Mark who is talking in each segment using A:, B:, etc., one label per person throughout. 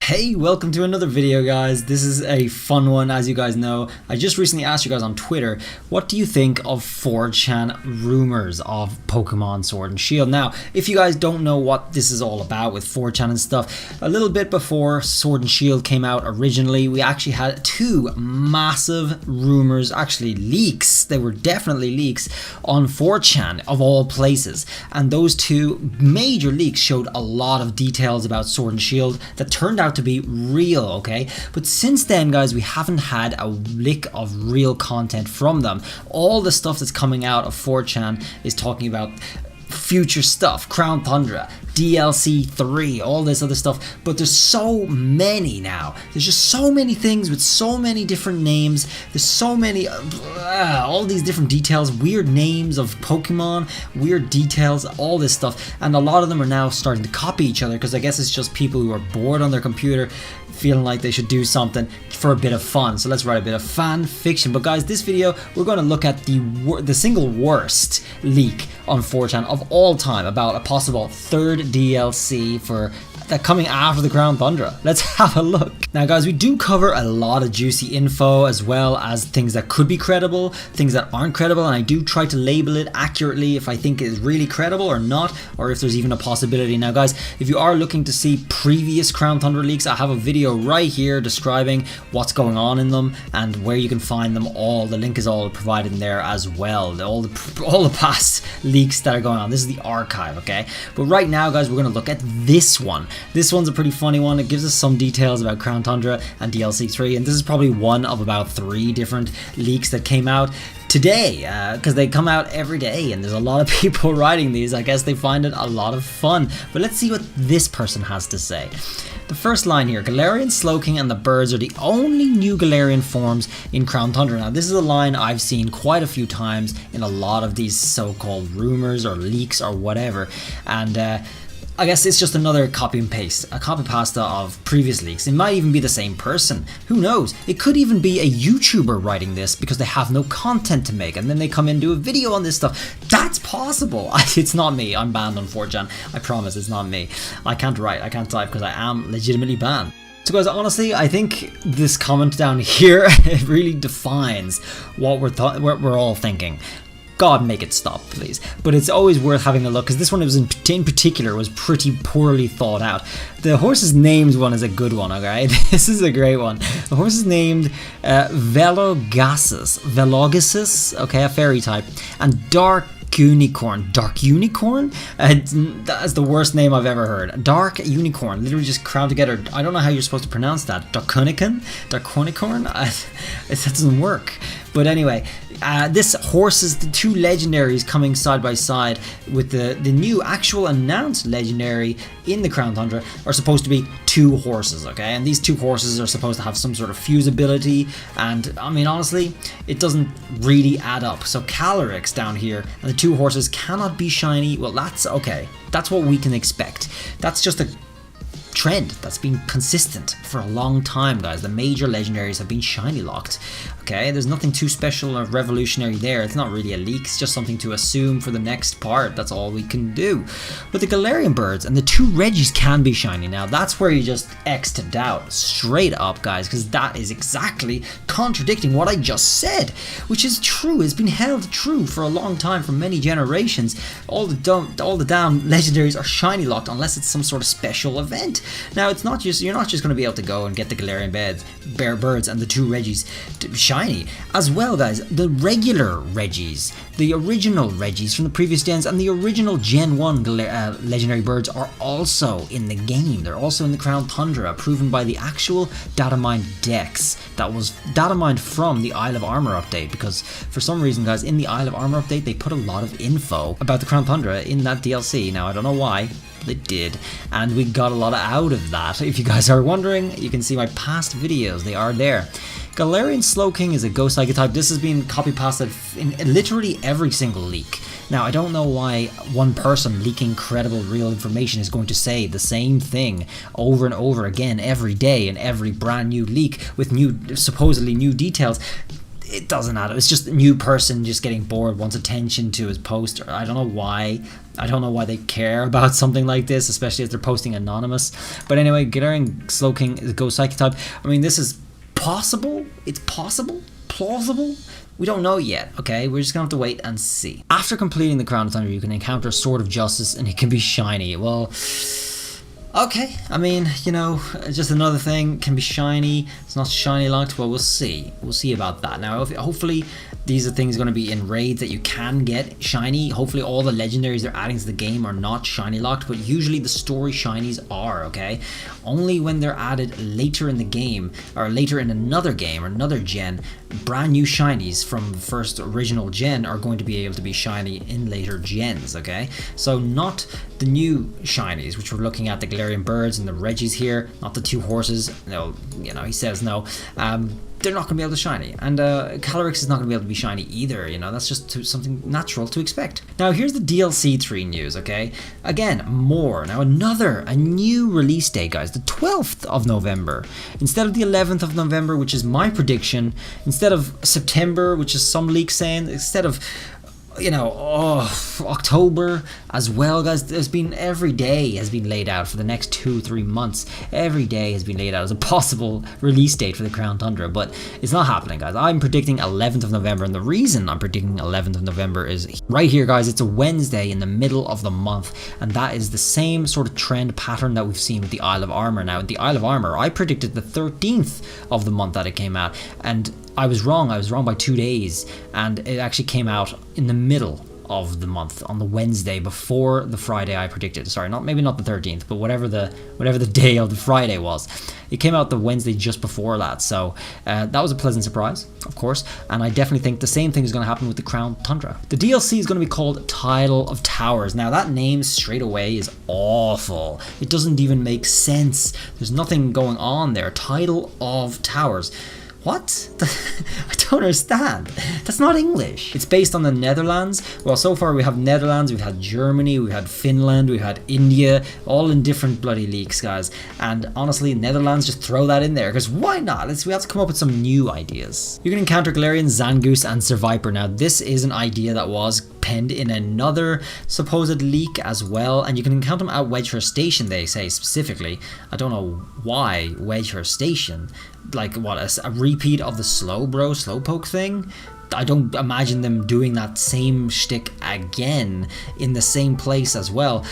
A: Hey, welcome to another video, guys. This is a fun one, as you guys know. I just recently asked you guys on Twitter, what do you think of 4chan rumors of Pokemon Sword and Shield? Now, if you guys don't know what this is all about with 4chan and stuff, a little bit before Sword and Shield came out originally, we actually had two massive rumors, actually leaks. They were definitely leaks on 4chan of all places. And those two major leaks showed a lot of details about Sword and Shield that turned out to be real, okay? But since then, guys, we haven't had a lick of real content from them. All the stuff that's coming out of 4chan is talking about future stuff, Crown Tundra, DLC 3, all this other stuff, but there's so many now. There's just so many things with so many different names. There's so many, all these different details, weird names of Pokemon, weird details, all this stuff, and a lot of them are now starting to copy each other because I guess it's just people who are bored on their computer feeling like they should do something for a bit of fun. So let's write a bit of fan fiction. But guys, this video we're going to look at the single worst leak on 4chan of all time about a possible third DLC for that coming after the Crown Tundra. Let's have a look. Now guys, we do cover a lot of juicy info as well as things that could be credible, things that aren't credible, and I do try to label it accurately if I think it is really credible or not, or if there's even a possibility. Now guys, if you are looking to see previous Crown Tundra leaks, I have a video right here describing what's going on in them and where you can find them all. The link is all provided in there as well. All the past leaks that are going on. This is the archive, okay? But right now guys, we're going to look at this one. This one's a pretty funny one. It gives us some details about Crown Tundra and DLC 3, and this is probably one of about 3 different leaks that came out today, because they come out every day and there's a lot of people writing these. I guess they find it a lot of fun. But let's see what this person has to say. The first line here, Galarian, Slowking, and the birds are the only new Galarian forms in Crown Tundra. Now this is a line I've seen quite a few times in a lot of these so-called rumors or leaks or whatever, and I guess it's just another copy and paste, a copy pasta of previous leaks. It might even be the same person. Who knows? It could even be a YouTuber writing this because they have no content to make and then they come in and do a video on this stuff. That's possible. It's not me. I'm banned on 4chan. I promise it's not me. I can't write, I can't type because I am legitimately banned. So guys, honestly, I think this comment down here, it really defines what we're all thinking. God, make it stop, please. But it's always worth having a look because this one was in particular was pretty poorly thought out. The horse's names one is a good one, okay? This is a great one. The horse is named Velogasus, okay, a fairy type, and Dark Unicorn. That's the worst name I've ever heard. Dark Unicorn, literally just crowd together. I don't know how you're supposed to pronounce that. Darkunicorn? That doesn't work. But anyway, this horse is the 2 legendaries coming side by side with the new actual announced legendary in the Crown Tundra are supposed to be 2 horses, okay? And these 2 horses are supposed to have some sort of fuse ability, and I mean, honestly, it doesn't really add up. So Calyrex down here, and the 2 horses cannot be shiny. Well, that's okay. That's what we can expect. That's just a trend that's been consistent for a long time, guys. The major legendaries have been shiny locked, okay? There's nothing too special or revolutionary there. It's not really a leak, it's just something to assume for the next part. That's all we can do. But the Galarian birds and the 2 Regis can be shiny. Now that's where you just X'd out straight up, guys, because that is exactly contradicting what I just said, which is true. It's been held true for a long time, for many generations. All the damn legendaries are shiny locked unless it's some sort of special event. Now it's not just, you're not just going to be able to go and get the Galarian birds and the 2 Regis shiny. As well, guys, the regular Regis, the original Regis from the previous gens and the original Gen 1 legendary birds are also in the game. They're also in the Crown Tundra, proven by the actual data mined decks that was data mined from the Isle of Armor update, because for some reason, guys, in the Isle of Armor update they put a lot of info about the Crown Tundra in that DLC. Now I don't know why, they did, and we got a lot out of that. If you guys are wondering, you can see my past videos, they are there. Galarian Slowking is a ghost psychic type. This has been copy pasted in literally every single leak. Now I don't know why one person leaking credible real information is going to say the same thing over and over again every day in every brand new leak with supposedly new details. It doesn't matter. It's just a new person just getting bored, wants attention to his post. I don't know why. I don't know why they care about something like this, especially as they're posting anonymous. But anyway, Galarian Slowking is a Ghost Psychic type. I mean, this is possible. It's possible. Plausible. We don't know yet, okay? We're just gonna have to wait and see. After completing the Crown of Thunder, you can encounter Sword of Justice, and it can be shiny. Well, okay. I mean, you know, just another thing, can be shiny. It's not shiny locked. Well, we'll see. We'll see about that. Now, hopefully, these are things going to be in raids that you can get shiny. Hopefully, all the legendaries they're adding to the game are not shiny locked, but usually the story shinies are, okay? Only when they're added later in the game, or later in another game or another gen, brand new shinies from the first original gen are going to be able to be shiny in later gens, okay? So not the new shinies, which we're looking at, the Galarian birds and the Reggies here, not the two horses. No, you know, he says no. They're not going to be able to shiny, and Calyrex is not going to be able to be shiny either. You know, that's just something natural to expect. Now here's the DLC 3 news, okay? Again, more. Now a new release date, guys, the 12th of November. Instead of the 11th of November, which is my prediction, instead of September, which is some leaks saying, instead of, you know, October as well, guys. There's been, every day has been laid out for the next 2-3 months. Every day has been laid out as a possible release date for the Crown Tundra, but it's not happening, guys. I'm predicting 11th of November, and the reason I'm predicting 11th of November is right here, guys. It's a Wednesday in the middle of the month, and that is the same sort of trend pattern that we've seen with the Isle of Armor. Now, with the Isle of Armor, I predicted the 13th of the month that it came out, and I was wrong. I was wrong by 2 days, and it actually came out in the middle of the month, on the Wednesday before the Friday I predicted. Sorry, maybe not the 13th, but whatever the day of the Friday was. It came out the Wednesday just before that, so that was a pleasant surprise, of course, and I definitely think the same thing is going to happen with the Crown Tundra. The DLC is going to be called Tidal of Towers. Now that name straight away is awful. It doesn't even make sense. There's nothing going on there. Tidal of Towers. What? I don't understand. That's not English. It's based on the Netherlands. Well, so far we have Netherlands, we've had Germany, we've had Finland, we've had India, all in different bloody leaks, guys. And honestly, Netherlands, just throw that in there, because why not? We have to come up with some new ideas. You can encounter Galarian, Zangoose, and Survivor. Now, this is an idea that was penned in another supposed leak as well, and you can encounter them at Wedgehurst Station, they say specifically. I don't know why Wedgehurst Station. Like, what, a repeat of the Slowpoke thing? I don't imagine them doing that same shtick again in the same place as well.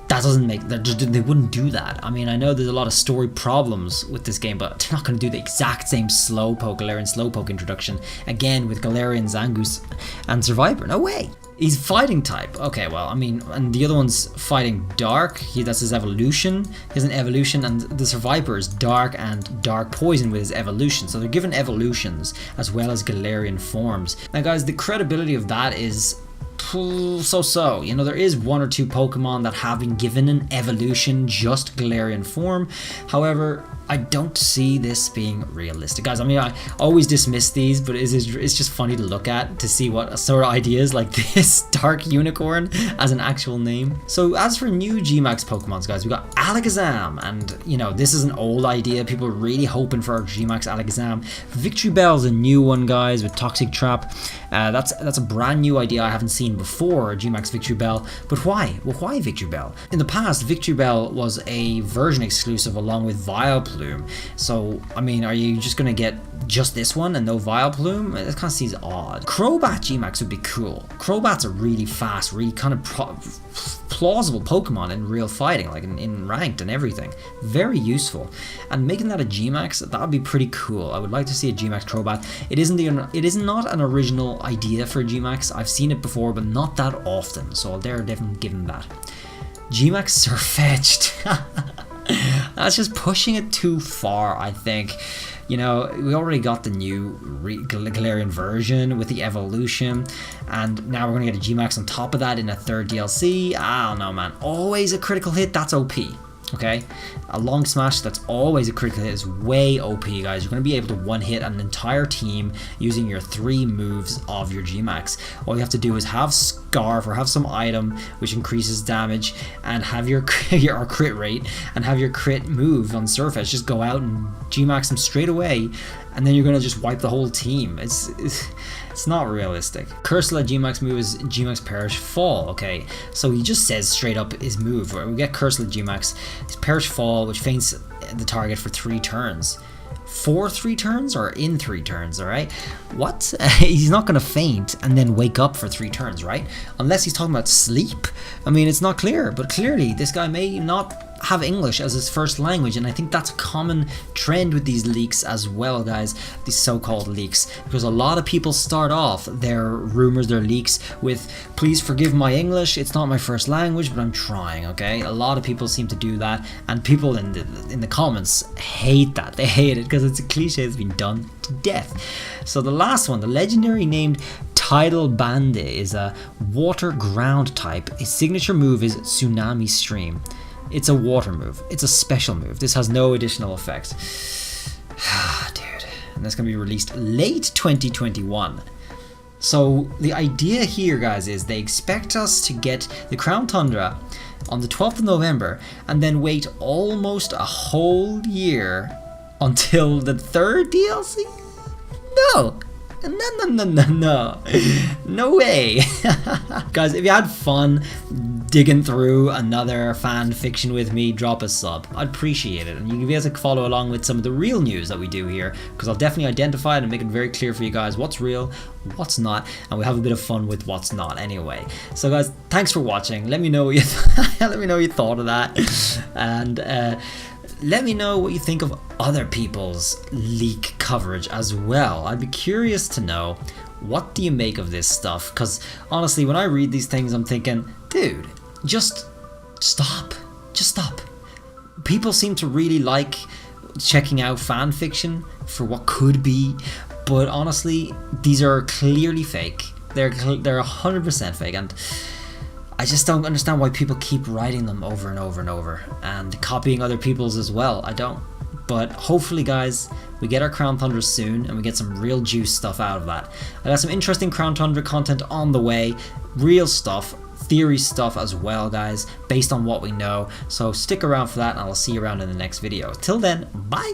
A: That doesn't make, they wouldn't do that. I mean, I know there's a lot of story problems with this game, but they're not going to do the exact same Galarian Slowpoke introduction again with Galarian, Zangoose, and Survivor. No way. He's fighting type. Okay, well, I mean, and the other one's fighting dark. That's his evolution. He has an evolution, and the Survivor is dark and dark poison with his evolution. So they're given evolutions as well as Galarian forms. Now, guys, the credibility of that is so. You know, there is 1 or 2 Pokemon that have been given an evolution, just Galarian form. However, I don't see this being realistic, guys. I mean, I always dismiss these, but it's just funny to look at, to see what sort of ideas like this Dark Unicorn as an actual name. So as for new Gmax Pokemons, guys, we got Alakazam, and you know, this is an old idea. People are really hoping for our Gmax Alakazam. Victory Bell's a new one, guys, with Toxic Trap. That's a brand new idea I haven't seen before, Gmax Victory Bell. But why? Well, why Victory Bell? In the past, Victory Bell was a version exclusive along with Vileplume. So, I mean, are you just gonna get just this one and no Vileplume? It kind of seems odd. Crobat Gmax would be cool. Crobat's a really fast, really kind of plausible Pokemon in real fighting, like in ranked and everything. Very useful. And making that a Gmax, that would be pretty cool. I would like to see a Gmax Crobat. It is not an original idea for Gmax. I've seen it before, but not that often. So they're definitely given that. Gmax Sirfetch'd. That's just pushing it too far, I think. You know, we already got the new Galarian version with the evolution, and now we're going to get a Gmax on top of that in a third DLC. I don't know, man. Always a critical hit, that's OP. Okay, a long smash that's always a critical hit is way OP, guys. You're going to be able to one-hit an entire team using your 3 moves of your Gmax. All you have to do is have Scarf or have some item which increases damage, and have your crit rate, and have your crit move on Surface. Just go out and Gmax them straight away, and then you're gonna just wipe the whole team. It's not realistic. Cursula Gmax move is Gmax Perish Fall. Okay, so he just says straight up his move. We get Cursula Gmax, his Perish Fall, which feints the target for 3 turns. For 3 turns or in 3 turns, alright? What? He's not gonna faint and then wake up for 3 turns, right? Unless he's talking about sleep. I mean, it's not clear, but clearly this guy may not have English as his first language, and I think that's a common trend with these leaks as well, guys, these so-called leaks, because a lot of people start off their rumors, their leaks with, please forgive my English, it's not my first language, but I'm trying, okay? A lot of people seem to do that, and people in the comments hate that. They hate it because it's a cliche that's been done to death. So the last one, the legendary named Tidal Bandit, is a water ground type. His signature move is Tsunami Stream. It's a water move. It's a special move. This has no additional effect. Dude. And that's going to be released late 2021. So the idea here, guys, is they expect us to get the Crown Tundra on the 12th of November and then wait almost a whole year until the 3rd DLC? No. No way. Guys, if you had fun digging through another fan fiction with me, drop a sub. I'd appreciate it, and you can be able to follow along with some of the real news that we do here, because I'll definitely identify it and make it very clear for you guys what's real, what's not, and we have a bit of fun with what's not anyway. So guys, thanks for watching. Let me know what you let me know what you thought of that, and let me know what you think of other people's leak coverage as well. I'd be curious to know, what do you make of this stuff? Because honestly, when I read these things, I'm thinking, dude, just stop. Just stop. People seem to really like checking out fan fiction for what could be, but honestly, these are clearly fake. They're 100% fake, and I just don't understand why people keep writing them over and over and over and copying other people's as well. I don't. But hopefully, guys, we get our Crown Tundra soon and we get some real juice stuff out of that. I got some interesting Crown Tundra content on the way, real stuff, theory stuff as well, guys, based on what we know. So stick around for that, and I'll see you around in the next video. Till then, bye!